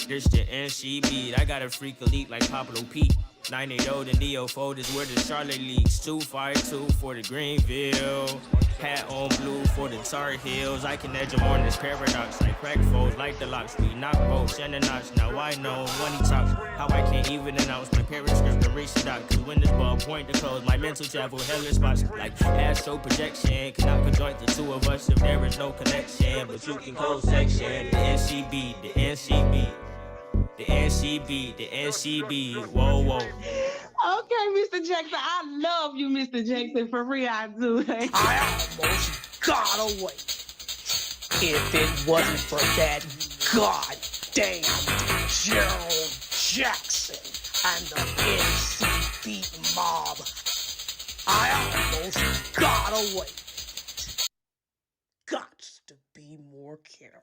This the NC beat. I got a freak elite like Pablo Pete. 980 and DO4 is where the Charlotte leaks. 252 for the Greenville. Hat on blue for the Tar Heels. I can edge them on this paradox. Like crack foes, like the locks. We knock bolts and the notch. Now I know when he talks how I can't even announce my parent script to reach the dock. Cause when this ball point to close, my mental travel hellish spots. Like astro projection. Cannot conjoint the two of us if there is no connection. But you can close section. The NCB, the NCB. The NCB, the NCB, whoa, whoa. Okay, Mr. Jackson, I love you, Mr. Jackson. For real, I do. I almost got away. If it wasn't for that goddamn Gerald Jackson and the NCB mob, I almost got away. Gots to be more careful.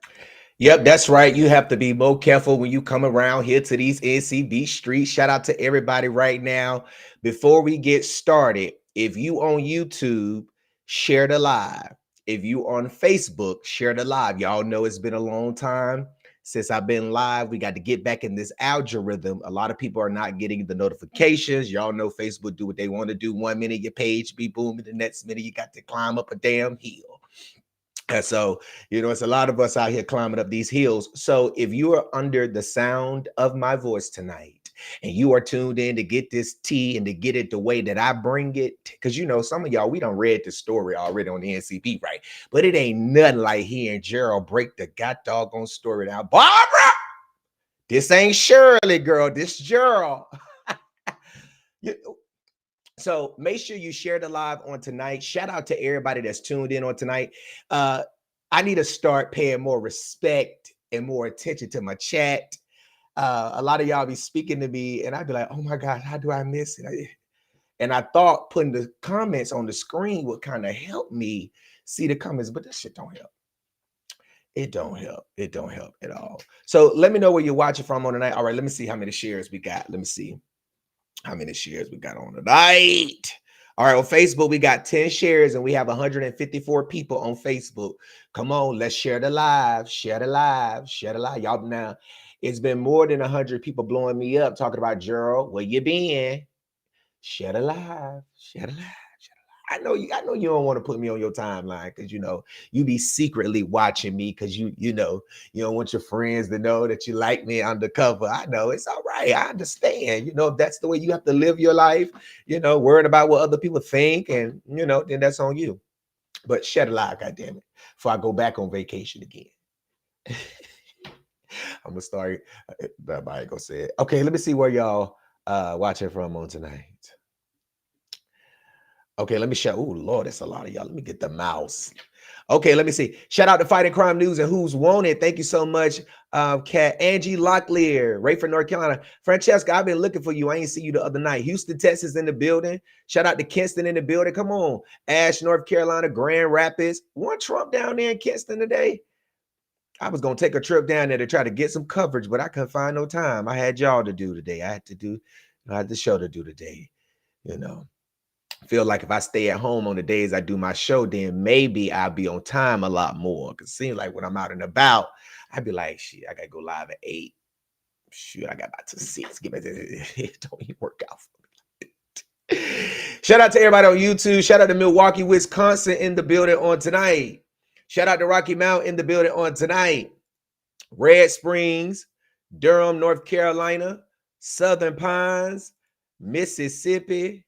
Yep, that's right. You have to be more careful when you come around here to these NCB streets. Shout out to everybody right now. Before we get started, if you on YouTube, share the live. If you on Facebook, share the live. Y'all know it's been a long time since I've been live. We got to get back in this algorithm. A lot of people are not getting the notifications. Y'all know Facebook do what they want to do. 1 minute your page be booming, the next minute you got to climb up a damn hill. And so, you know, it's a lot of us out here climbing up these hills. So if you are under the sound of my voice tonight and you are tuned in to get this tea and to get it the way that I bring it, because, you know, some of y'all, we done read the story already on the NCP, right? But it ain't nothing like hearing Gerald break the god doggone story down. Barbara, this ain't Shirley, girl. This Gerald. So make sure you share the live on tonight. Shout out to everybody that's tuned in on tonight. I need to start paying more respect and more attention to my chat. A lot of y'all be speaking to me and I'd be like, oh my God, how do I miss it? And I thought putting the comments on the screen would kind of help me see the comments, but this shit don't help. It don't help. It don't help at all. So let me know where you're watching from on tonight. All right, let me see how many shares we got. Let me see how many shares we got on tonight. All right, on Facebook, we got 10 shares and we have 154 people on Facebook. Come on, let's share the live, share the live, share the live. Y'all now, it's been more than 100 people blowing me up talking about Gerald. Where you been? Share the live, share the live. I know you don't want to put me on your timeline because you know you be secretly watching me because you know you don't want your friends to know that you like me undercover. I know it's all right. I understand. You know, if that's the way you have to live your life, you know, worrying about what other people think, and you know, then that's on you. But share the live, goddammit, before I go back on vacation again. I'm gonna start. I ain't gonna say it. Okay, let me see where y'all watching from on tonight. Okay, let me show. Oh, Lord, that's a lot of y'all. Let me get the mouse. Okay, let me see. Shout out to Fighting Crime News and Who's Wanted. Thank you so much, Kat. Angie Locklear, Rayford, North Carolina. Francesca, I've been looking for you. I ain't see you the other night. Houston, Texas in the building. Shout out to Kinston in the building. Come on. Ash, North Carolina, Grand Rapids. One Trump down there in Kinston today. I was going to take a trip down there to try to get some coverage, but I couldn't find no time. I had y'all to do today. I had the show to do today, you know. Feel like if I stay at home on the days I do my show, then maybe I'll be on time a lot more. Because it seems like when I'm out and about, I'd be like, shit, I got to go live at 8. Shoot, I got about to 6. It don't even work out for me. Shout out to everybody on YouTube. Shout out to Milwaukee, Wisconsin in the building on tonight. Shout out to Rocky Mount in the building on tonight. Red Springs, Durham, North Carolina, Southern Pines, Mississippi,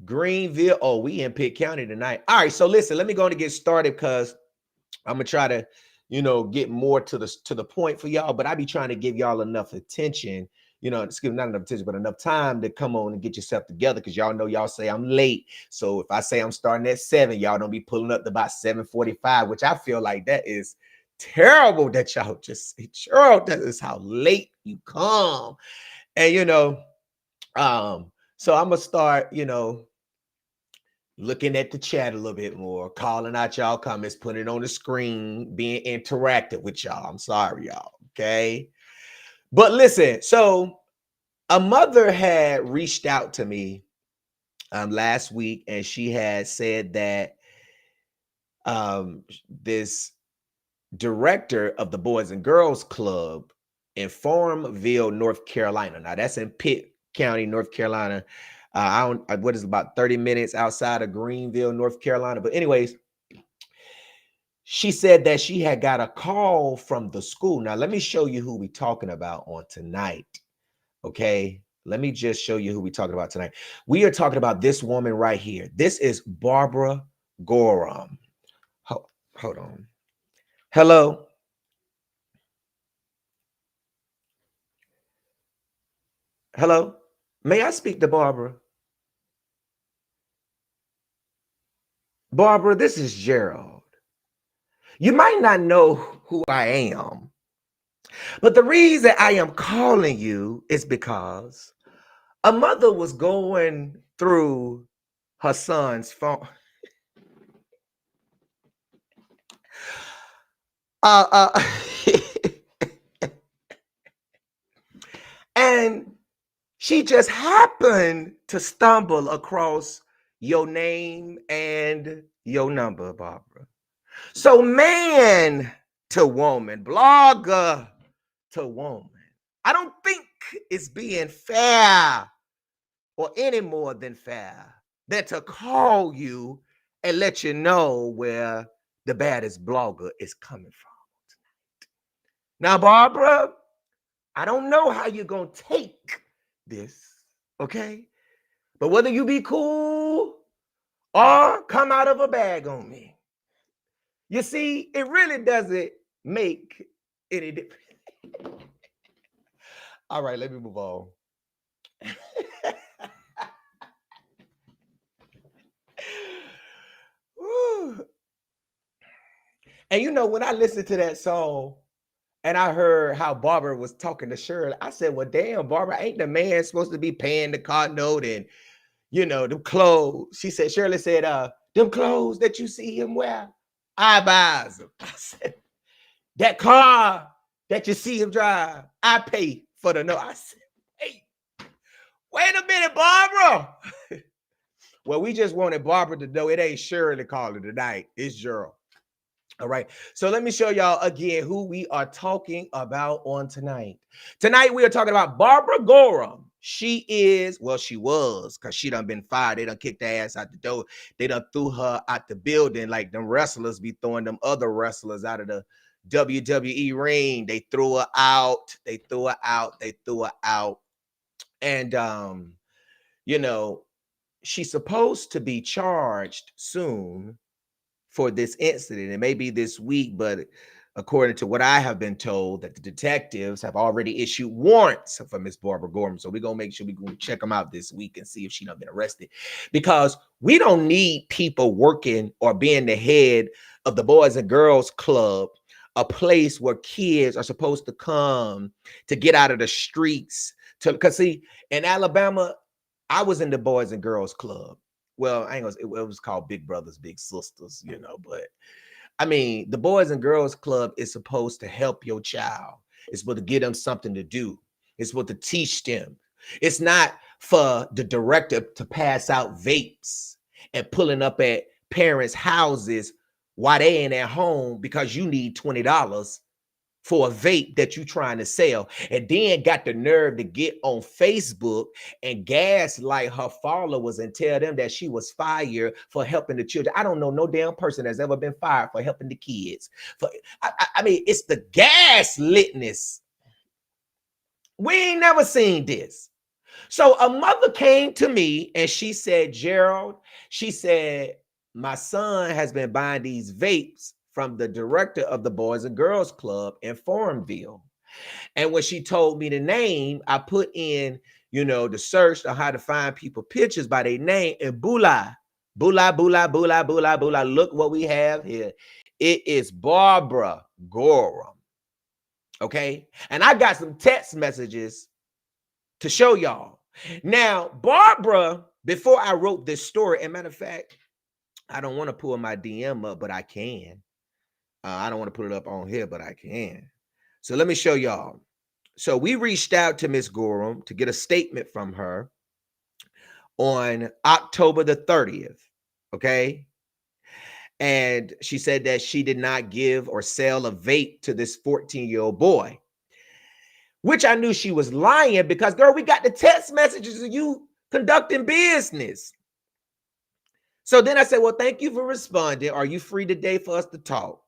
Greenville. Oh, we in Pitt County tonight. All right, so listen, let me go on and get started because I'm gonna try to, you know, get more to the point for y'all. But I be trying to give y'all enough attention, you know, excuse me, not enough attention, but enough time to come on and get yourself together because y'all know y'all say I'm late. So if I say I'm starting at 7, y'all don't be pulling up to about 7:45, which I feel like that is terrible that y'all just say, Gerald, that is how late you come. And you know, so I'm gonna start, you know, looking at the chat a little bit more, calling out y'all comments, putting it on the screen, being interactive with y'all. I'm sorry, y'all. Okay. But listen, so a mother had reached out to me last week, and she had said that this director of the Boys and Girls Club in Farmville, North Carolina. Now that's in Pitt County, North Carolina. What is it, about 30 minutes outside of Greenville, North Carolina. But anyways, she said that she had got a call from the school. Now, let me show you who we're talking about on tonight. Okay, let me just show you who we're talking about tonight. We are talking about this woman right here. This is Barbara Gorham. Hold on. Hello. Hello. May I speak to Barbara? Barbara, this is Gerald. You might not know who I am, but the reason I am calling you is because a mother was going through her son's phone. And she just happened to stumble across your name and your number, Barbara. So man to woman, blogger to woman, I don't think it's being fair or any more than fair than to call you and let you know where the baddest blogger is coming from tonight. Now, Barbara, I don't know how you're going to take this, okay? But whether you be cool or come out of a bag on me, you see, it really doesn't make any difference. All right, let me move on. And you know, when I listened to that song and I heard how Barbara was talking to Shirley, I said, well, damn, Barbara, ain't the man supposed to be paying the car note and, you know, the clothes? She said, Shirley said, them clothes that you see him wear, I buys them. I said, that car that you see him drive, I pay for the note. I said, hey, wait a minute, Barbara. Well, we just wanted Barbara to know it ain't Shirley calling tonight. It's Gerald. All right. So let me show y'all again who we are talking about on tonight. Tonight, we are talking about Barbara Gorham. She is, well, she was, because she done been fired. They done kicked her ass out the door. They done threw her out the building like them wrestlers be throwing them other wrestlers out of the WWE ring. They threw her out. They threw her out. They threw her out. And, you know, she's supposed to be charged soon for this incident. It may be this week, but according to what I have been told, that the detectives have already issued warrants for Miss Barbara Gorham. So we're going to make sure we go check them out this week and see if she's not been arrested, because we don't need people working or being the head of the Boys and Girls Club, a place where kids are supposed to come to get out of the streets. Because see, in Alabama, I was in the Boys and Girls Club. Well, I ain't gonna, it was called Big Brothers, Big Sisters, you know, but I mean, the Boys and Girls Club is supposed to help your child. It's supposed to give them something to do. It's supposed to teach them. It's not for the director to pass out vapes and pulling up at parents' houses while they ain't at home because you need $20 for a vape that you trying to sell, and then got the nerve to get on Facebook and gaslight her followers and tell them that she was fired for helping the children. I don't know no damn person that's ever been fired for helping the kids. I mean, it's the gaslitness. We ain't never seen this. So a mother came to me and she said, Gerald, she said, my son has been buying these vapes from the director of the Boys and Girls Club in Farmville. And when she told me the name, I put in, you know, the search on how to find people pictures by their name, and bula, look what we have here. It is Barbara Gorham. Okay. And I got some text messages to show y'all. Now, Barbara, before I wrote this story, and matter of fact, I don't want to pull my DM up, but I can. I don't want to put it up on here, but I can. So let me show y'all. So we reached out to Miss Gorham to get a statement from her on October the 30th. Okay. And she said that she did not give or sell a vape to this 14-year-old boy. which I knew she was lying because, girl, we got the text messages of you conducting business. So then I said, well, thank you for responding. Are you free today for us to talk?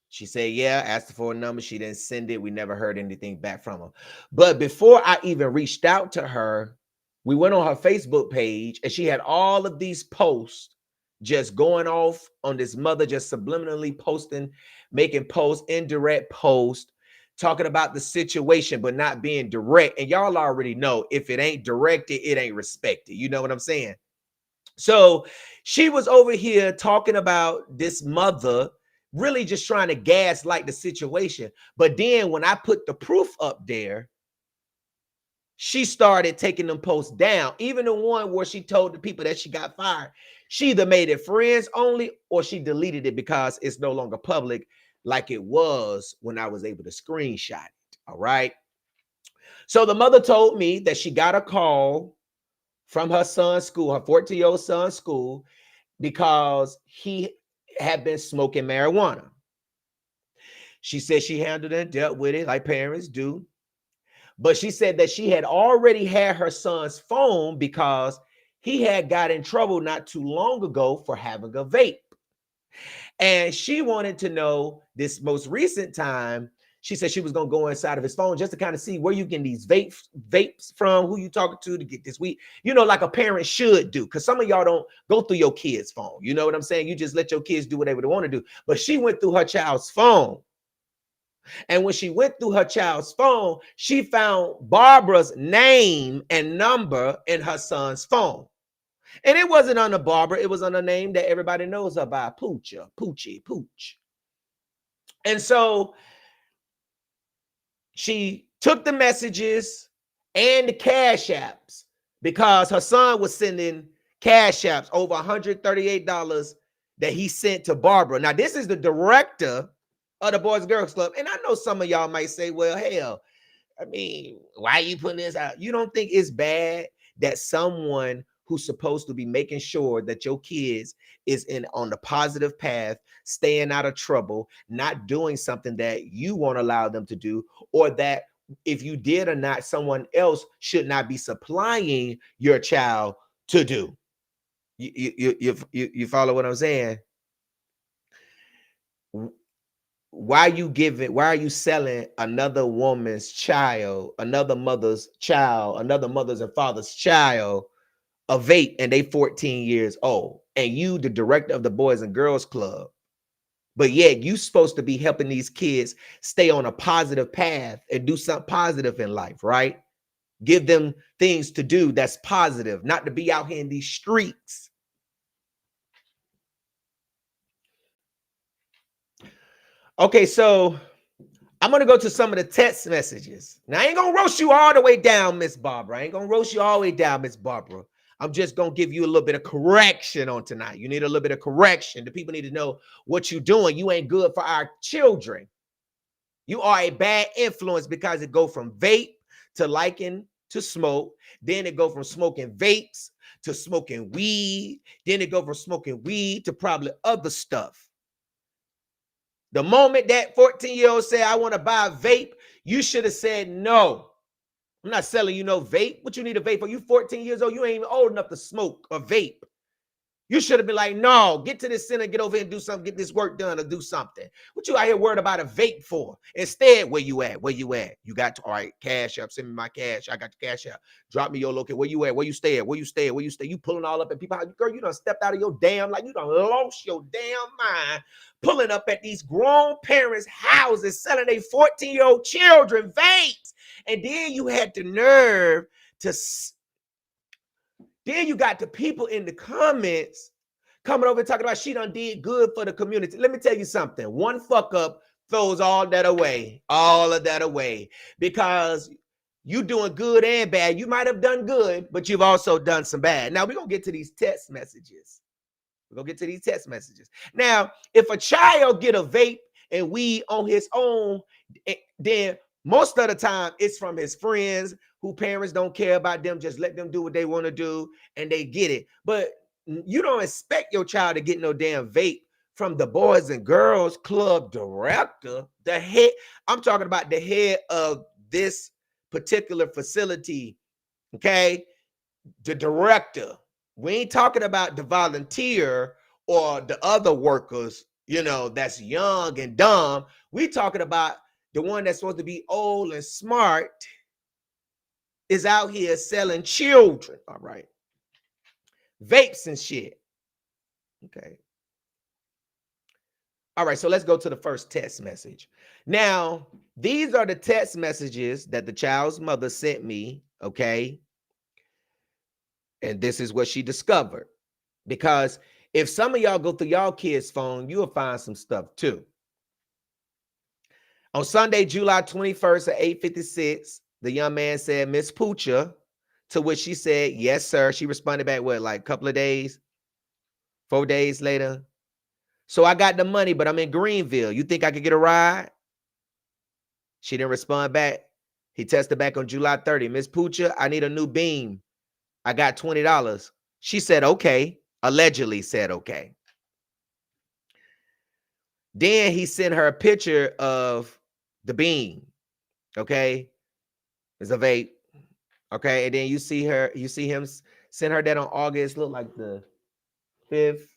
She said, yeah, asked her for a number. She didn't send it. We never heard anything back from her. But before I even reached out to her, we went on her Facebook page and she had all of these posts just going off on this mother, just subliminally posting, making posts, indirect posts, talking about the situation, but not being direct. And y'all already know if it ain't directed, it ain't respected. You know what I'm saying? So she was over here talking about this mother, really just trying to gaslight the situation. But then when I put the proof up there, she started taking them posts down. Even the one where she told the people that she got fired, she either made it friends only or she deleted it because it's no longer public like it was when I was able to screenshot it. All right. So the mother told me that she got a call from her son's school, her 14-year-old son's school, because he had been smoking marijuana. She said she handled it and dealt with it like parents do. But she said that she had already had her son's phone because he had got in trouble not too long ago for having a vape. And she wanted to know this most recent time. She said she was going to go inside of his phone just to kind of see where you get these vapes from, who you talking to get this weed, you know, like a parent should do. Because some of y'all don't go through your kid's phone. You know what I'm saying? You just let your kids do whatever they want to do. But she went through her child's phone. And when she went through her child's phone, she found Barbara's name and number in her son's phone. And it wasn't under Barbara. It was on a name that everybody knows her by, Pooch. And so she took the messages and the cash apps because her son was sending cash apps over $138 that he sent to Barbara. Now, this is the director of the Boys and Girls Club. And I know some of y'all might say, well, hell, I mean, why are you putting this out? You don't think it's bad that someone who's supposed to be making sure that your kids is on the positive path, staying out of trouble, not doing something that you won't allow them to do, or that if you did or not, someone else should not be supplying your child to do. You follow what I'm saying? Why are you selling another woman's child, another mother's and father's child a vape and they 14 years old, and you the director of the Boys and Girls Club, but yet you supposed to be helping these kids stay on a positive path and do something positive in life, right? Give them things to do that's positive, not to be out here in these streets. Okay, so I'm going to go to some of the text messages. Now, I ain't going to roast you all the way down, Miss Barbara. I ain't going to roast you all the way down, Miss Barbara. I'm just going to give you a little bit of correction on tonight. You need a little bit of correction. The people need to know what you're doing. You ain't good for our children. You are a bad influence because it go from vape to liking to smoke. Then it go from smoking vapes to smoking weed. Then it go from smoking weed to probably other stuff. The moment that 14-year-old said, I want to buy a vape, you should have said, no, I'm not selling you no vape. What you need a vape for? You 14 years old. You ain't even old enough to smoke a vape. You should have been like, no, get to this center, get over here and do something, get this work done or do something. What you out here worried about a vape for? Instead, where you at? Where you at? You got to, all right, cash up, send me my cash. I got the cash up. Drop me your location. Where you at? Where you stay at? Where you stay at? Where you stay? You pulling all up at people. Girl, you done stepped out of your damn, like you done lost your damn mind, pulling up at these grown parents' houses, selling their 14-year-old children vapes. And then you had the nerve to... Then you got the people in the comments coming over and talking about she done did good for the community. Let me tell you something. One fuck up throws all of that away, because you doing good and bad. You might have done good, but you've also done some bad. Now we're going to get to these text messages. Now, if a child get a vape and weed on his own, then most of the time it's from his friends who parents don't care about them. Just let them do what they want to do and they get it. But you don't expect your child to get no damn vape from the Boys and Girls Club director, the head, I'm talking about the head of this particular facility, okay? The director. We ain't talking about the volunteer or the other workers, you know, that's young and dumb. We talking about the one that's supposed to be old and smart is out here selling children, all right? Vapes and shit. Okay. All right, so let's go to the first text message. Now, these are the text messages that the child's mother sent me, okay? And this is what she discovered. Because if some of y'all go through y'all kids' phone, you'll find some stuff too. On Sunday, July 21st at 8:56, the young man said, Miss Poocha, to which she said, yes, sir. She responded back, what, like a couple of days, 4 days later? So I got the money, but I'm in Greenville. You think I could get a ride? She didn't respond back. He texted back on July 30. Miss Poocha, I need a new beam. I got $20. She said, okay. Allegedly said, okay. Then he sent her a picture of the beam. Okay. It's a vape. Okay. And then you see him send her that on August, look like the 5th.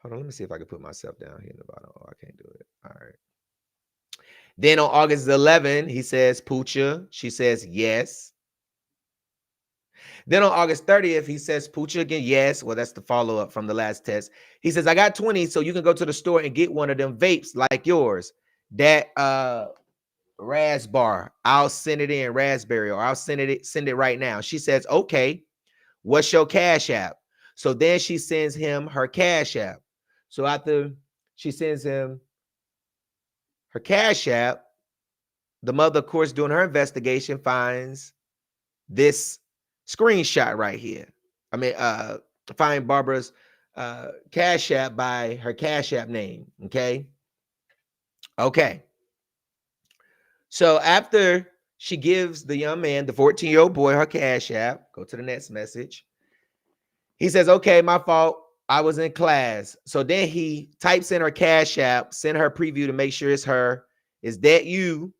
Hold on, let me see if I can put myself down here in the bottom. Oh, I can't do it. All right. Then on August 11th, he says, Poocha. She says, yes. Then on August 30th, he says, Poocha again, yes. Well, that's the follow-up from the last test. He says, I got 20, so you can go to the store and get one of them vapes like yours. That Raspbar, I'll send it in, raspberry, or I'll send it right now. She says, okay, what's your Cash App? So then she sends him her Cash App. So after she sends him her Cash App, the mother, of course, doing her investigation, finds this screenshot right here. I mean, find Barbara's Cash App by her Cash App name. Okay. Okay. So after she gives the young man, the 14-year-old boy, her Cash App, go to the next message. He says, okay, my fault. I was in class. So then he types in her Cash App, send her preview to make sure it's her. Is that you?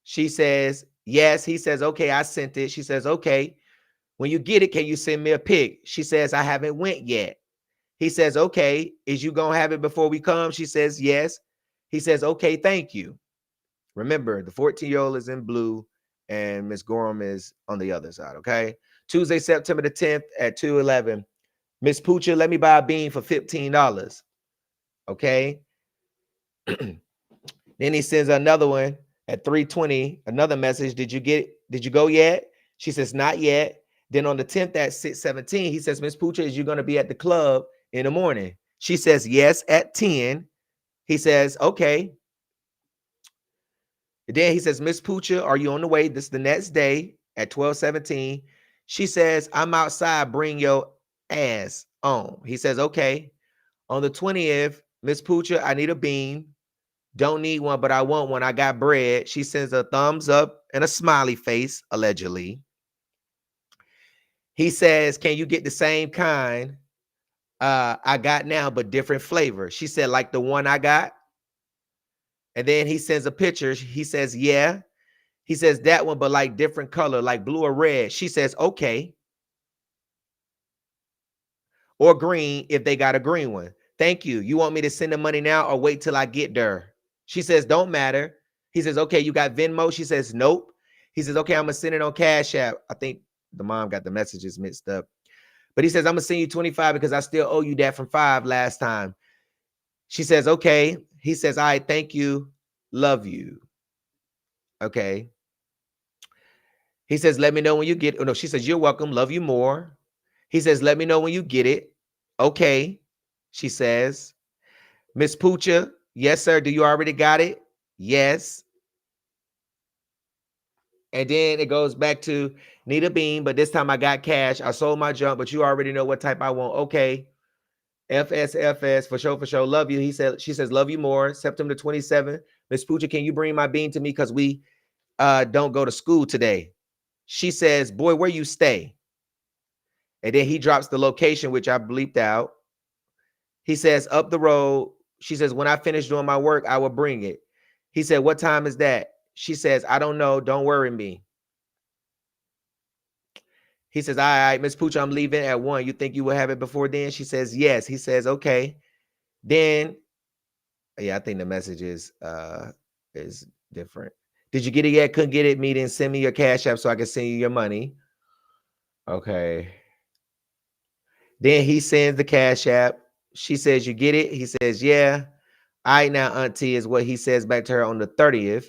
She says, yes. He says, okay, I sent it. She says, okay. When you get it, can you send me a pic? She says, I haven't went yet. He says, okay. Is you going to have it before we come? She says, yes. He says, okay, thank you. Remember, the 14-year-old is in blue and Miss Gorham is on the other side, okay? Tuesday, September the 10th at 2:11. Miss Poocha, let me buy a bean for $15. Okay. Then he sends another one at 3:20, another message. Did you go yet? She says, not yet. Then on the 10th at 6:17, he says, Miss Poocha, is you going to be at the club in the morning? She says, yes, at 10. He says, okay. Then he says, Miss Poocha, are you on the way? This is the next day at 12:17. She says, I'm outside. Bring your ass on. He says, okay. On the 20th, Miss Poocha, I need a beam. Don't need one, but I want one. I got bread. She sends a thumbs up and a smiley face, allegedly. He says, can you get the same kind I got now, but different flavor? She said, like the one I got. And then he sends a picture. He says, yeah. He says that one, but like different color, like blue or red. She says, okay. Or green if they got a green one. Thank you. You want me to send the money now or wait till I get there? She says, don't matter. He says, okay, you got Venmo? She says, nope. He says, okay, I'm going to send it on Cash App. I think the mom got the messages mixed up. But he says, I'm going to send you 25 because I still owe you that from 5 last time. She says, okay. He says, all right, thank you. Love you. Okay. He says, let me know when you get it. Oh, no, she says, you're welcome. Love you more. He says, let me know when you get it. Okay. She says, Miss Poocha, yes, sir. Do you already got it? Yes. And then it goes back to need a beam, but this time I got cash. I sold my junk, but you already know what type I want. Okay. FS, for sure. Love you. She says, love you more. September 27th. Miss Poocha, can you bring my beam to me? Because we don't go to school today. She says, boy, where you stay? And then he drops the location, which I bleeped out. He says, up the road. She says, when I finish doing my work, I will bring it. He said, what time is that? She says, I don't know. Don't worry me. He says, all right, Miss Pooch, I'm leaving at 1. You think you will have it before then? She says, yes. He says, okay. Then, yeah, I think the message is different. Did you get it yet? Couldn't get it. Me, then send me your Cash App so I can send you your money. Okay. Then he sends the Cash App. She says, you get it? He says, yeah. All right, now, auntie, is what he says back to her on the 30th.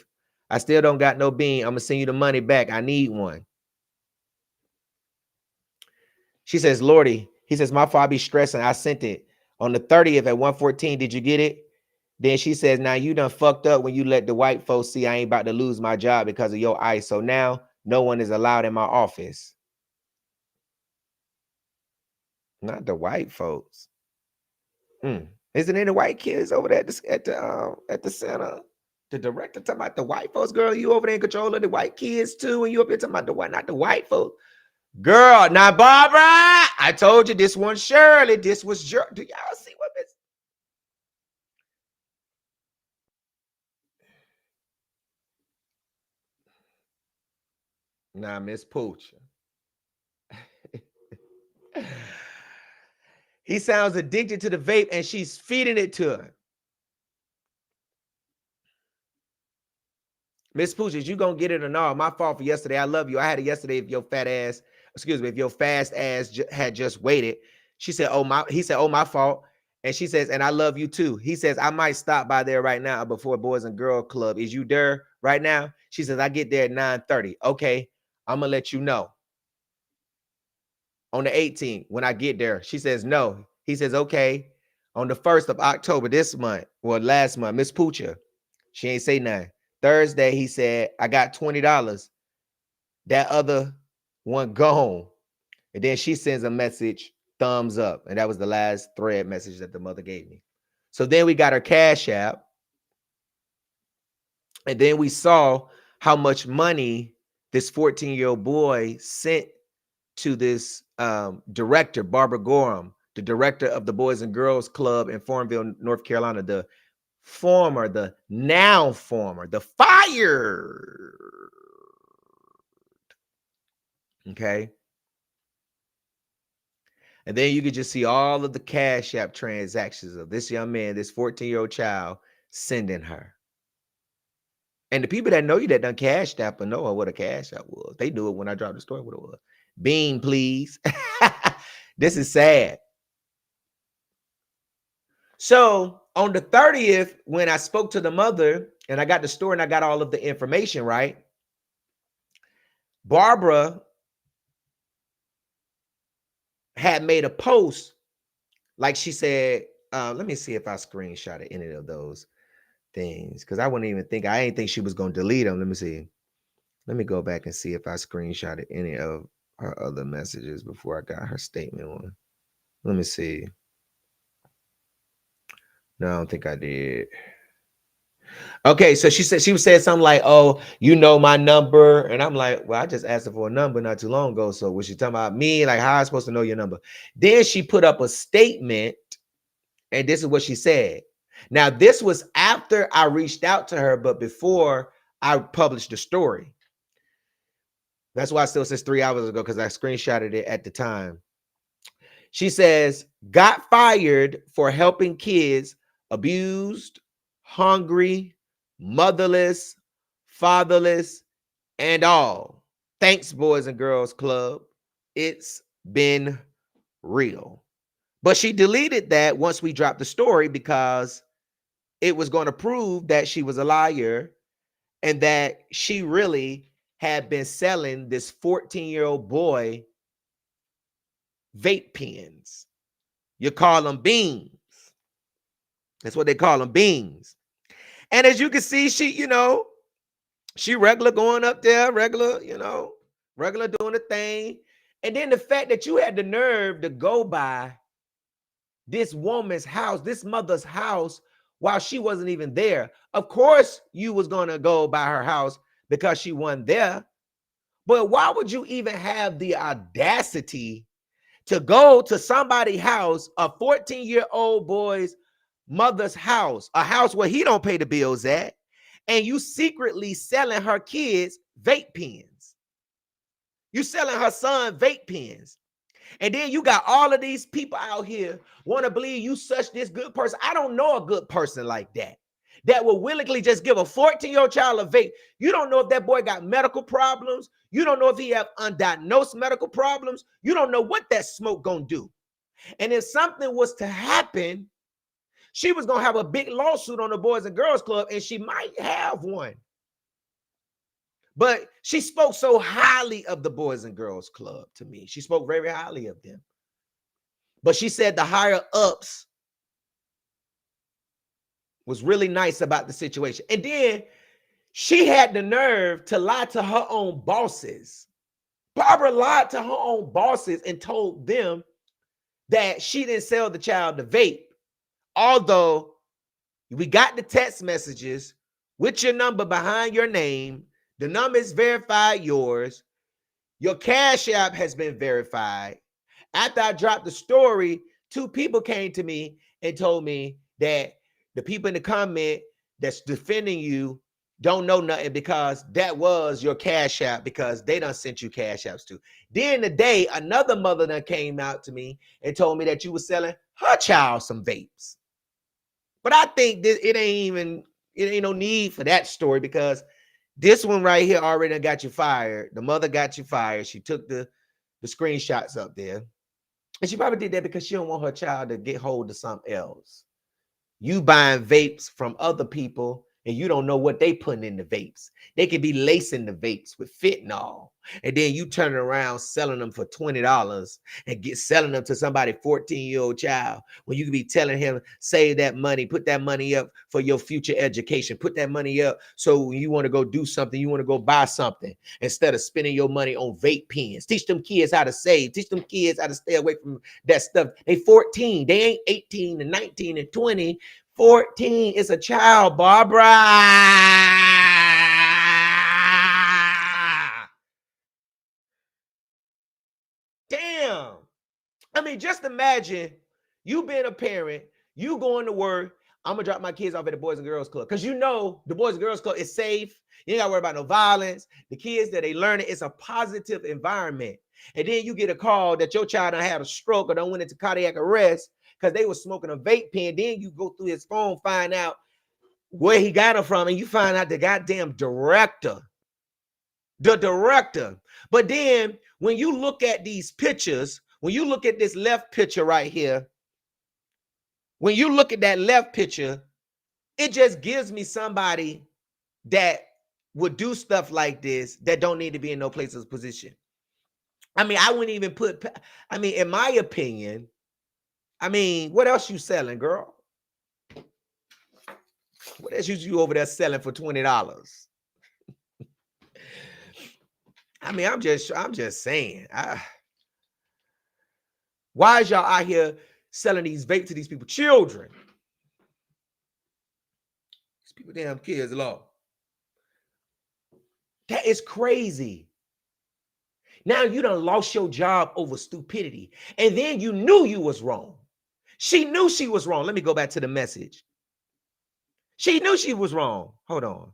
I still don't got no bean. I'm going to send you the money back. I need one. She says, Lordy. He says, my father be stressing. I sent it on the 30th at 1:14. Did you get it? Then she says, now you done fucked up when you let the white folks see I ain't about to lose my job because of your ice. So now no one is allowed in my office. Not the white folks. Isn't any white kids over there at the center? The director talking about the white folks. Girl, you over there in control of the white kids too, and you up there talking about the white, not the white folks. Girl, now Barbara, I told you this one Shirley. This was do y'all see what this? Nah, Miss Pooch. He sounds addicted to the vape, and she's feeding it to him. Miss Pooch, is you gonna get it or not? My fault for yesterday. I love you. I had it yesterday. If your fast ass had just waited. She said, he said, oh, my fault. And she says, and I love you too. He says, I might stop by there right now before Boys and Girl Club. Is you there right now? She says, I get there at 9:30. Okay, I'm gonna let you know. On the 18th, when I get there. She says, no. He says, okay. On the 1st of October this month, well, last month, Miss Poocha, she ain't say nothing. Thursday, he said, I got $20. That other one gone. And then she sends a message, thumbs up. And that was the last thread message that the mother gave me. So then we got her Cash App. And then we saw how much money this 14-year-old boy sent to this director, Barbara Gorham, the director of the Boys and Girls Club in Farmville, North Carolina, the now former, the fired. Okay. And then you could just see all of the Cash App transactions of this young man, this 14-year-old child sending her. And the people that know you that done Cash App and know what a Cash App was. They knew it when I dropped the story what it was. Bean, please. This is sad. So on the 30th, when I spoke to the mother and I got the story and I got all of the information, right? Barbara had made a post, like she said, let me see if I screenshotted any of those things, because I didn't think she was going to delete them. Let me see. Let me go back and see if I screenshotted any of her other messages before I got her statement one. Let me see. No, I don't think I did. Okay, so she was saying something like, oh, you know my number. And I'm like, well, I just asked her for a number not too long ago. So was she talking about me? Like, how am I supposed to know your number? Then she put up a statement, and this is what she said. Now, this was after I reached out to her, but before I published the story. That's why it still says 3 hours ago, because I screenshotted it at the time. She says, got fired for helping kids abused, hungry, motherless, fatherless, and all. Thanks, Boys and Girls Club. It's been real. But she deleted that once we dropped the story because it was going to prove that she was a liar and that she really had been selling this 14-year-old boy vape pens. You call them beans. That's what they call them, beans. And as you can see, she regular going up there, regular doing the thing. And then the fact that you had the nerve to go by this woman's house, this mother's house, while she wasn't even there. Of course, you was going to go by her house because she wasn't there. But why would you even have the audacity to go to somebody's house, a 14-year-old boy's mother's house, a house where he don't pay the bills at, and you secretly selling her kids vape pens. You selling her son vape pens. And then you got all of these people out here want to believe you such this good person. I don't know a good person like that will willingly just give a 14-year-old child a vape. You don't know if that boy got medical problems. You don't know if he have undiagnosed medical problems. You don't know what that smoke gonna do. And if something was to happen, she was gonna have a big lawsuit on the Boys and Girls Club, and she might have one. But she spoke so highly of the Boys and Girls Club to me. She spoke very highly of them. But she said the higher ups was really nice about the situation. And then she had the nerve to lie to her own bosses. Barbara lied to her own bosses and told them that she didn't sell the child the vape. Although we got the text messages with your number behind your name. The number is verified yours. Your Cash App has been verified. After I dropped the story, 2 people came to me and told me that the people in the comment that's defending you don't know nothing because that was your Cash App because they done sent you Cash Apps too. Then the day, another mother done came out to me and told me that you were selling her child some vapes. But I think it ain't no need for that story because this one right here already got you fired. The mother got you fired. She took the screenshots up there. And she probably did that because she don't want her child to get hold of something else. You buying vapes from other people and you don't know what they putting in the vapes. They could be lacing the vapes with fentanyl. And then you turn around selling them for $20 and selling them to somebody 14-year-old child when you could be telling him, save that money, put that money up for your future education, put that money up so when you want to go do something, you want to go buy something instead of spending your money on vape pens. Teach them kids how to save. Teach them kids how to stay away from that stuff. They 14. They ain't 18 and 19 and 20. 14 is a child, Barbara. Damn. I mean, just imagine you being a parent, you going to work. I'm going to drop my kids off at the Boys and Girls Club because you know the Boys and Girls Club is safe. You ain't got to worry about no violence. The kids that they learn it's a positive environment. And then you get a call that your child done had a stroke or done went into cardiac arrest because they were smoking a vape pen. Then you go through his phone, find out where he got it from, and you find out the goddamn director. The director. But then when you look at these pictures, when you look at this left picture right here, when you look at that left picture, it just gives me somebody that would do stuff like this that don't need to be in no place of position. I mean, I wouldn't even put, I mean, in my opinion, I mean, what else you selling, girl? What else you over there selling for $20? I mean, I'm just saying. Why is y'all out here selling these vapes to these people? Children. These people damn kids, Lord. That is crazy. Now you done lost your job over stupidity. And then you knew you was wrong. She knew she was wrong. Let me go back to the message. She knew she was wrong. Hold on.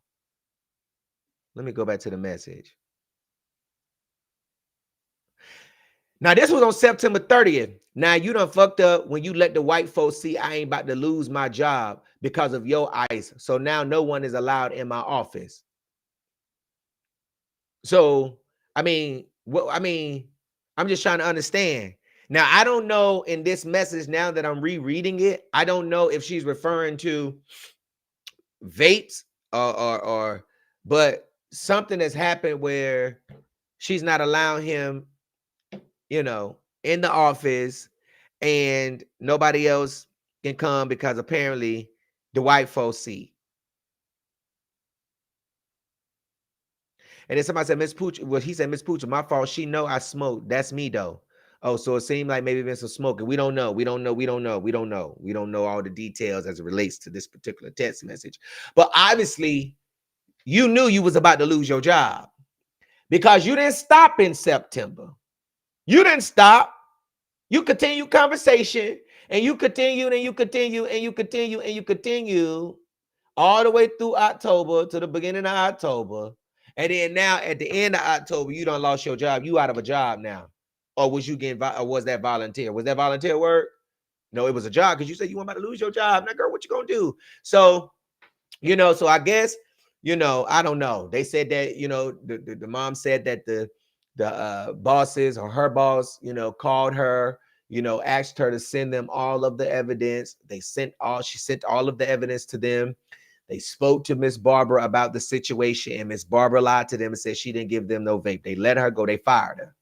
Let me go back to the message. Now, this was on September 30th. Now, you done fucked up when you let the white folks see I ain't about to lose my job because of your ice. So now no one is allowed in my office. So, I mean, I'm just trying to understand. Now, I don't know in this message now that I'm rereading it, I don't know if she's referring to vapes but something has happened where she's not allowing him, you know, in the office and nobody else can come because apparently the white folks see. And then somebody said, Miss Pooch, well, he said, Miss Pooch, my fault. She know I smoke. That's me though. Oh, so it seemed like maybe been some smoking. We don't know. We don't know all the details as it relates to this particular text message. But obviously, you knew you was about to lose your job because you didn't stop in September. You didn't stop. You continue conversation, and you continue, and you continue, and you continue, and you continue all the way through October to the beginning of October. And then now at the end of October, you done lost your job. You out of a job now. Or was you getting, or was that volunteer? Was that volunteer work? No, it was a job because you said you weren't about to lose your job. Now, girl, what you gonna do? So, so I guess, I don't know. They said that, the mom said that the bosses or her boss, called her, asked her to send them all of the evidence. She sent all of the evidence to them. They spoke to Miss Barbara about the situation, and Miss Barbara lied to them and said she didn't give them no vape. They let her go. They fired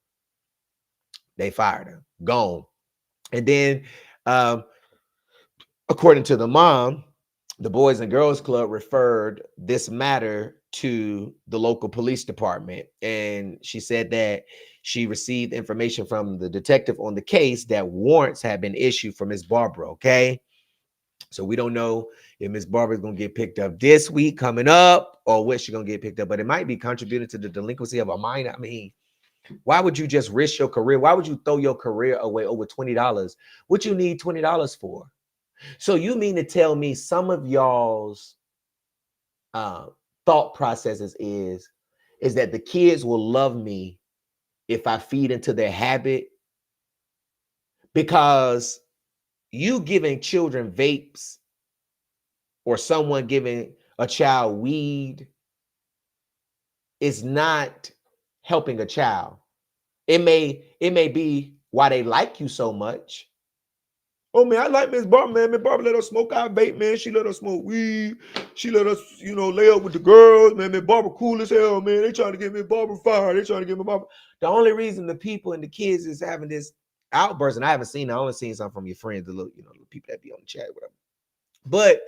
her. Gone. And then, according to the mom, the Boys and Girls Club referred this matter to the local police department. And she said that she received information from the detective on the case that warrants had been issued for Miss Barbara. Okay. So we don't know if Miss Barbara is going to get picked up this week coming up or what she's going to get picked up, but it might be contributing to the delinquency of a minor. I mean, why would you just risk your career? Why would you throw your career away over $20? What you need $20 for? So you mean to tell me some of y'all's thought processes is that the kids will love me if I feed into their habit? Because you giving children vapes or someone giving a child weed is not helping a child. It may be why they like you so much. Oh man, I like Miss Barbara, man. Miss Barbara let us smoke our vape, man. She let us smoke weed. She let us, lay up with the girls, man. Miss Barbara cool as hell, man. They trying to get Miss Barbara fired. They trying to get Miss Barbara. The only reason the people and the kids is having this outburst, and I haven't seen, I only seen something from your friends, the little, the people that be on the chat, whatever. But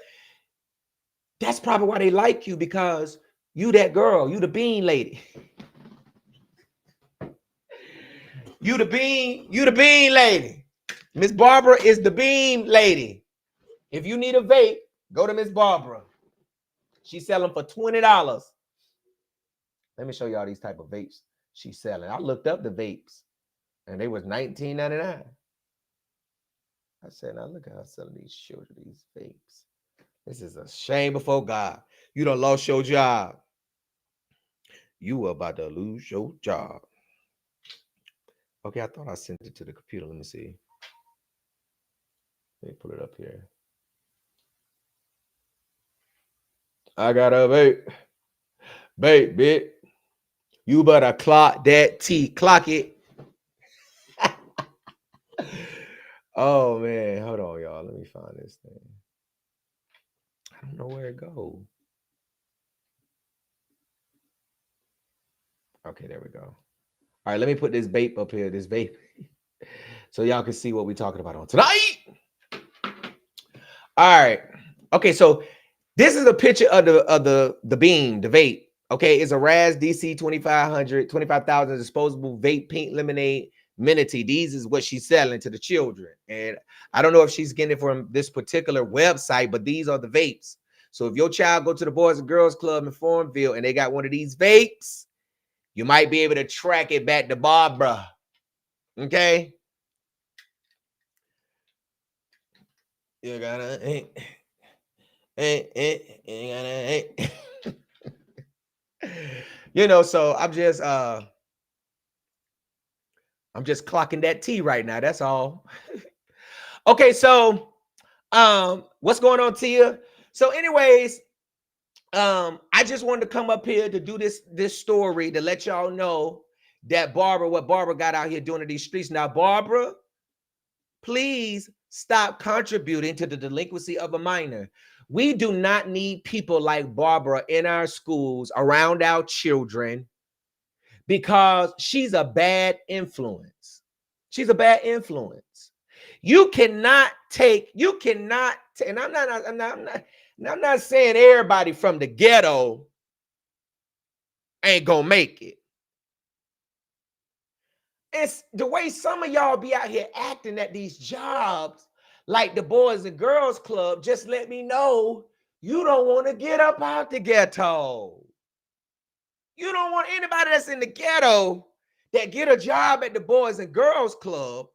that's probably why they like you, because you that girl, you the bean lady. You the bean lady. Miss Barbara is the beam lady. If you need a vape, go to Miss Barbara. She's selling for $20. Let me show y'all these type of vapes she's selling. I looked up the vapes, and they was $19.99. I said, now look at her selling these children these vapes. This is a shame before God. You done lost your job. You were about to lose your job. Okay, I thought I sent it to the computer. Let me see. Let me put it up here. I got a vape. Vape, bitch. You better clock that T. Clock it. Oh, man. Hold on, y'all. Let me find this thing. I don't know where it goes. Okay, there we go. All right, let me put this vape up here. This vape. So y'all can see what we're talking about on tonight. All right. Okay, so this is a picture of the beam, the vape. Okay, it's a Raz DC 25,000 disposable vape pink lemonade minity. These is what she's selling to the children. And I don't know if she's getting it from this particular website, but these are the vapes. So if your child go to the Boys and Girls Club in Farmville and they got one of these vapes, you might be able to track it back to Barbara. Okay? You gotta so I'm just clocking that T right now. That's all. Okay, so what's going on, Tia? So anyways, I just wanted to come up here to do this story to let y'all know that what Barbara got out here doing in these streets. Now, Barbara, please stop contributing to the delinquency of a minor. We do not need people like Barbara in our schools, around our children, because she's a bad influence. She's a bad influence. I'm not saying everybody from the ghetto ain't gonna make it. It's the way some of y'all be out here acting at these jobs like the Boys and Girls Club. Just let me know you don't want to get up out the ghetto. You don't want anybody that's in the ghetto that get a job at the Boys and Girls Club.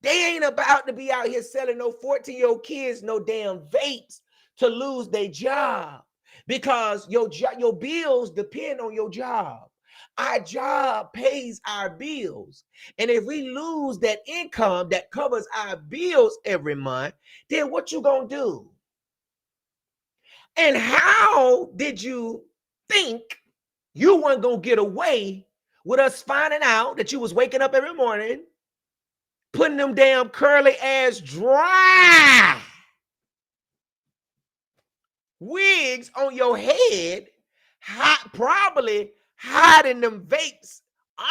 They ain't about to be out here selling no 14-year-old kids no damn vapes to lose their job, because your bills depend on your job. Our job pays our bills. And if we lose that income that covers our bills every month, then what you gonna do? And how did you think you weren't gonna get away with us finding out that you was waking up every morning, putting them damn curly ass dry wigs on your head, probably hiding them vapes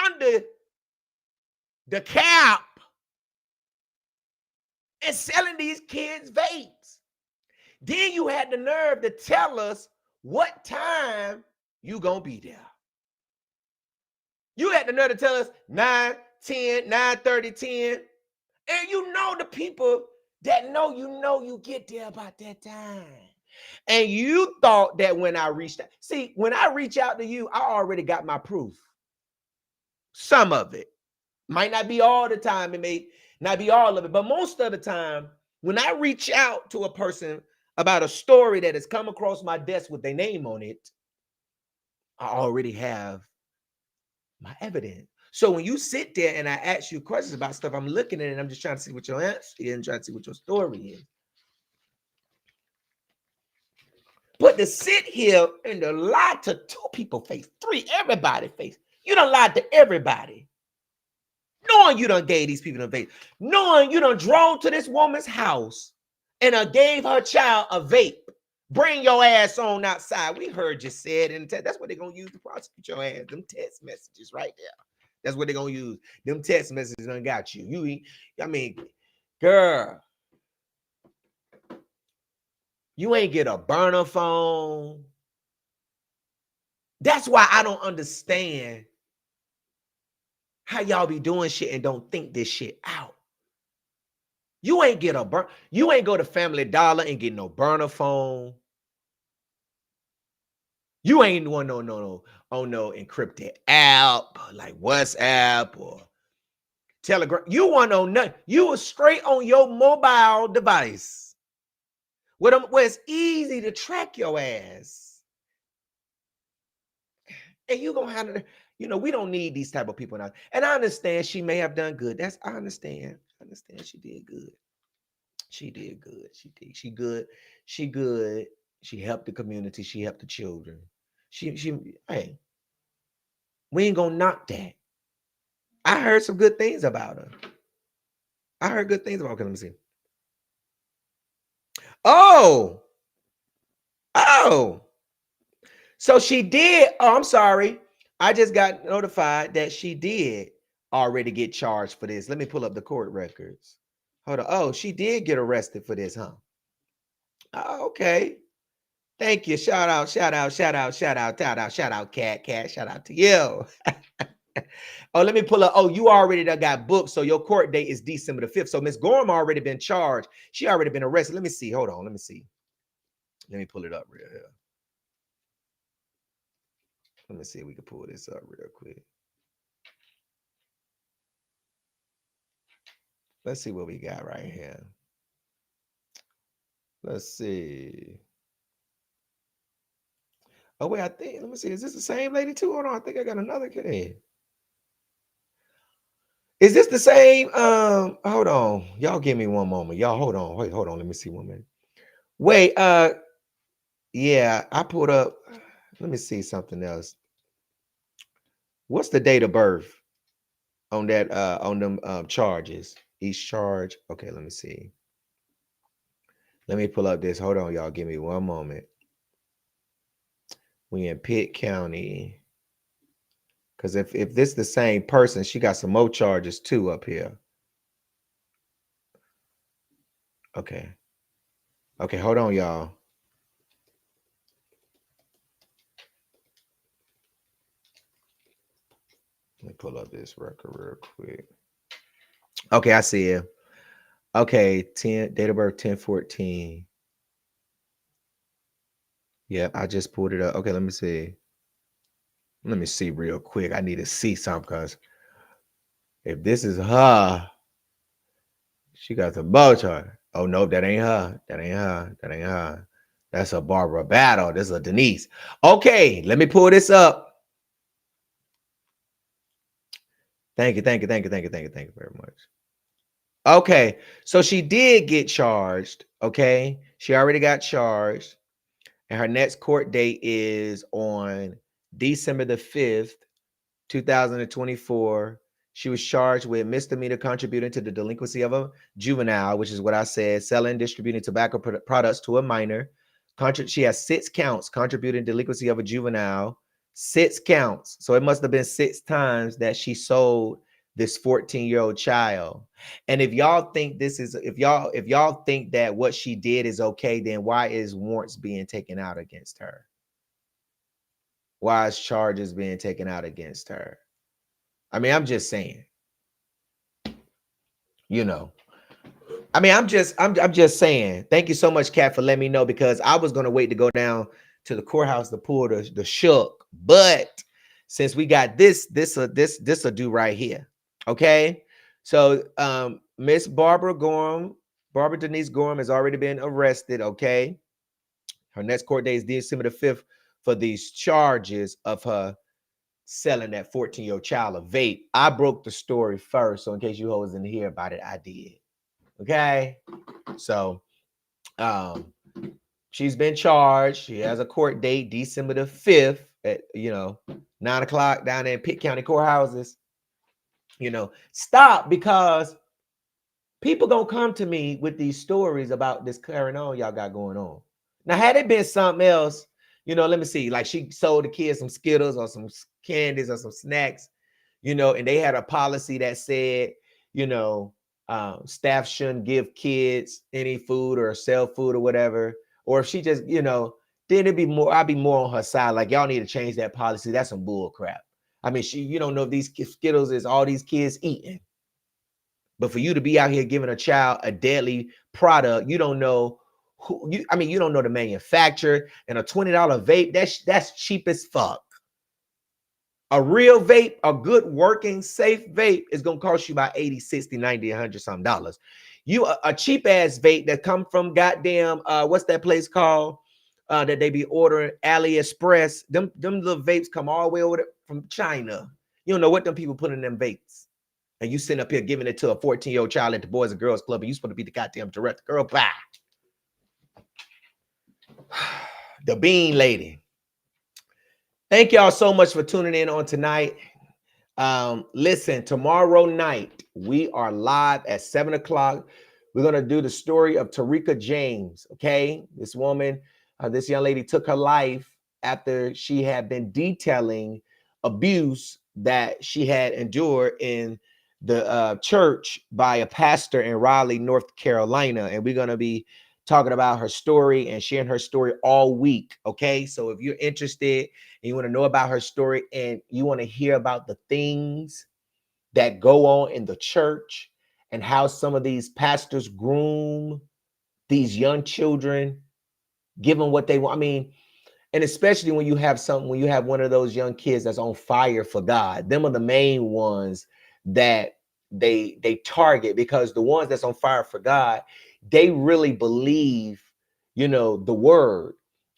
under the cap and selling these kids vapes? Then you had the nerve to tell us what time you gonna be there. You had the nerve to tell us 9, 10, 9:30, 10. And you know the people that know you get there about that time. And you thought that when I reached out, see, when I reach out to you, I already got my proof. Some of it. Might not be all the time. It may not be all of it. But most of the time, when I reach out to a person about a story that has come across my desk with their name on it, I already have my evidence. So when you sit there and I ask you questions about stuff, I'm looking at it and I'm just trying to see what your answer is and trying to see what your story is. But to sit here and to lie to 2 people face, 3, everybody face, you done lied to everybody. Knowing you done gave these people a vape, knowing you done drove to this woman's house and gave her child a vape. Bring your ass on outside. We heard you said, and that's what they're gonna use to prosecute your ass. Them text messages right there. That's what they're gonna use. Them text messages done got you. I mean, girl, you ain't get a burner phone. That's why I don't understand how y'all be doing shit and don't think this shit out. You ain't get a you ain't go to Family Dollar and get no burner phone. You ain't want no encrypted app like WhatsApp or Telegram. You want no nothing. You was straight on your mobile device where it's easy to track your ass. And you gonna have to, we don't need these type of people now. And I understand she may have done good. I understand. I understand she did good. She did good. She good. She good. She helped the community. She helped the children. Hey, we ain't gonna knock that. I heard some good things about her. I heard good things about her. Okay, let me see. Oh. So she did. Oh, I'm sorry. I just got notified that she did already get charged for this. Let me pull up the court records. Hold on. Oh, she did get arrested for this, huh? Oh, okay. Thank you. Shout out, Cat. Shout out to you. Oh, let me pull up. Oh, you already got booked. So your court date is December the 5th. So Miss Gorham already been charged. She already been arrested. Let me see. Hold on. Let me see. Let me pull it up real here. Let me see if we can pull this up real quick. Let's see what we got right here. Let's see. Oh, wait, let me see. Is this the same lady too? Hold on. I think I got another kid. Is this the same? Hold on. Y'all give me one moment. Y'all hold on. Wait, hold on. Let me see 1 minute. Wait, yeah, I pulled up. Let me see something else. What's the date of birth on that on them charges? Each charge. Okay, let me see. Let me pull up this. Hold on, y'all. Give me 1 moment. We in Pitt County. Because if this is the same person, she got some more charges too up here. Okay. Okay, hold on, y'all. Let me pull up this record real quick. Okay, I see it. Okay, date of birth 10/14. Yeah, I just pulled it up. Okay, let me see. Let me see real quick. I need to see something because if this is her, She got the bow tie. Oh no, that ain't her. That ain't her. That ain't her. That's a Barbara Battle. This is a Denise. Okay, let me pull this up. Thank you very much. Okay, so she did get charged. Okay, she already got charged, and her next court date is on December the 5th, 2024. She was charged with misdemeanor contributing to the delinquency of a juvenile, which is what I said, selling, distributing tobacco products to a minor. She has 6 counts contributing delinquency of a juvenile, 6 counts. So it must have been 6 times that she sold this 14-year-old child. And if y'all think this is, if y'all think that what she did is okay, then why is warrants being taken out against her? Why is charges being taken out against her? I mean, I'm just saying, you know. I mean, I'm just saying. Thank you so much, Kat, for letting me know, because I was gonna wait to go down to the courthouse to pull the shook, but since we got this a do right here. Okay, so Miss Barbara Denise Gorham has already been arrested. Okay, her next court date is December the 5th for these charges of her selling that 14-year-old child a vape. I broke the story first, so in case you hoes didn't hear about it, I did. Okay, so she's been charged. She has a court date December the 5th at 9 o'clock down there in Pitt County courthouses. Stop, because people gonna come to me with these stories about this carrying on y'all got going on. Now, had it been something else, let me see, like she sold the kids some Skittles or some candies or some snacks, and they had a policy that said, staff shouldn't give kids any food or sell food or whatever. Or if she just, then it'd be more, I'd be more on her side. Like, y'all need to change that policy. That's some bull crap. I mean, you don't know if these Skittles is all these kids eating. But for you to be out here giving a child a deadly product, you don't know you don't know the manufacturer. And a $20 vape, that's cheap as fuck. A real vape, a good working safe vape is gonna cost you about 80, 60, 90, 100 something dollars. You a cheap ass vape that come from goddamn what's that place called that they be ordering, AliExpress. Them little vapes come all the way over from China. You don't know what them people put in them vapes. And you sitting up here giving it to a 14-year-old child at the Boys and Girls Club, and you supposed to be the goddamn director. Girl, bye. The Bean Lady. Thank y'all so much for tuning in on tonight. Listen, tomorrow night, we are live at 7 o'clock. We're going to do the story of Tarika James, okay? This woman, this young lady took her life after she had been detailing abuse that she had endured in the church by a pastor in Raleigh, North Carolina. And we're going to be talking about her story and sharing her story all week. Okay, so if you're interested and you want to know about her story and you want to hear about the things that go on in the church and how some of these pastors groom these young children, give them what they want. I mean, and especially when you have one of those young kids that's on fire for God, them are the main ones that they target, because the ones that's on fire for God, they really believe, the word.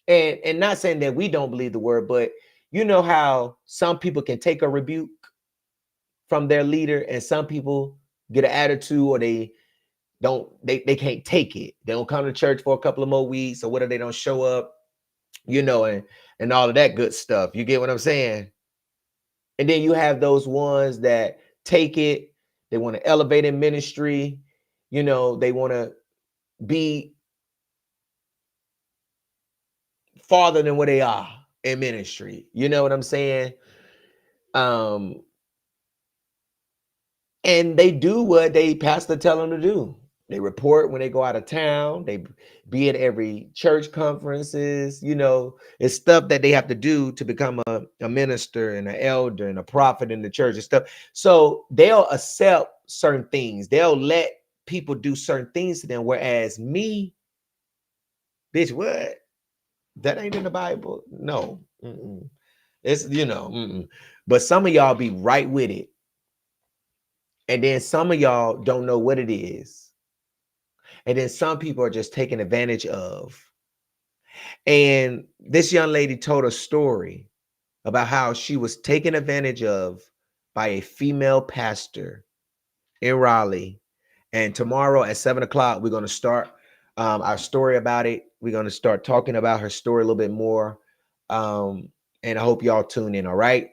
And not saying that we don't believe the word, but you know how some people can take a rebuke from their leader and some people get an attitude, or they can't take it. They don't come to church for a couple of more weeks, or whether they don't show up, and all of that good stuff. You get what I'm saying? And then you have those ones that take it. They want to elevate in ministry. They want to be farther than what they are in ministry. You know what I'm saying? And they do what they pastor tell them to do. They report when they go out of town. They be at every church conferences. It's stuff that they have to do to become a minister and an elder and a prophet in the church and stuff. So they'll accept certain things. They'll let people do certain things to them. Whereas me, bitch, what? That ain't in the Bible. No. It's, But some of y'all be right with it. And then some of y'all don't know what it is. and then some people are just taken advantage of. And this young lady told a story about how she was taken advantage of by a female pastor in Raleigh. And tomorrow at 7 o'clock, we're going to start our story about it. We're going to start talking about her story a little bit more. And I hope y'all tune in. All right.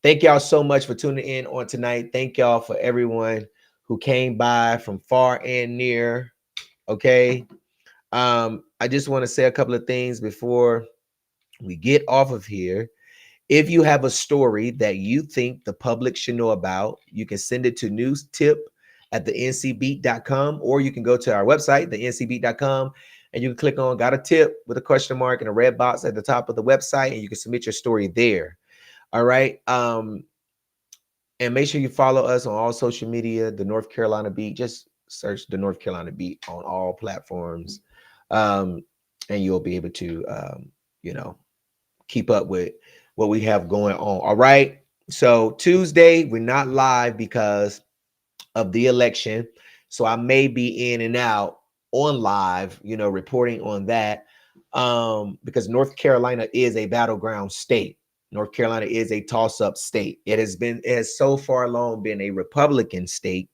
Thank y'all so much for tuning in on tonight. Thank y'all for everyone who came by from far and near. Okay. I just want to say a couple of things before we get off of here. If you have a story that you think the public should know about, you can send it to newstip@thencbeat.com, or you can go to our website, thencbeat.com, and you can click on got a tip with a question mark and a red box at the top of the website, and you can submit your story there. All right. And make sure you follow us on all social media, the North Carolina Beat. Just search the North Carolina Beat on all platforms. And you'll be able to, keep up with what we have going on. All right. So Tuesday, we're not live because of the election. So I may be in and out on live, reporting on that. Because North Carolina is a battleground state. North Carolina is a toss-up state. It has so far long been a Republican state.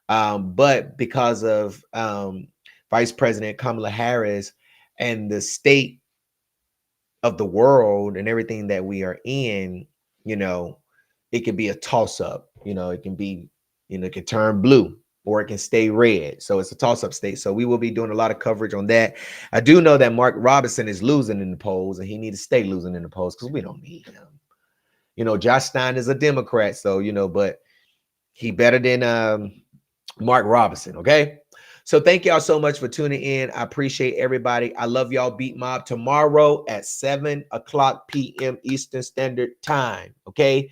But because of Vice President Kamala Harris and the state of the world and everything that we are in, it can be a toss-up. It can be, it can turn blue or it can stay red. So it's a toss-up state. So we will be doing a lot of coverage on that. I do know that Mark Robinson is losing in the polls, and he needs to stay losing in the polls because we don't need him. Josh Stein is a Democrat, so but he better than Mark Robinson. Okay. So thank y'all so much for tuning in. I appreciate everybody. I love y'all. Beat Mob tomorrow at 7 o'clock p.m. Eastern Standard Time. Okay.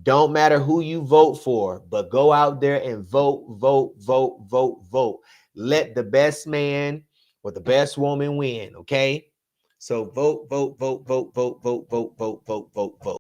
Don't matter who you vote for, but go out there and vote, vote, vote, vote, vote. Let the best man or the best woman win. Okay. So vote, vote, vote, vote, vote, vote, vote, vote, vote, vote, vote.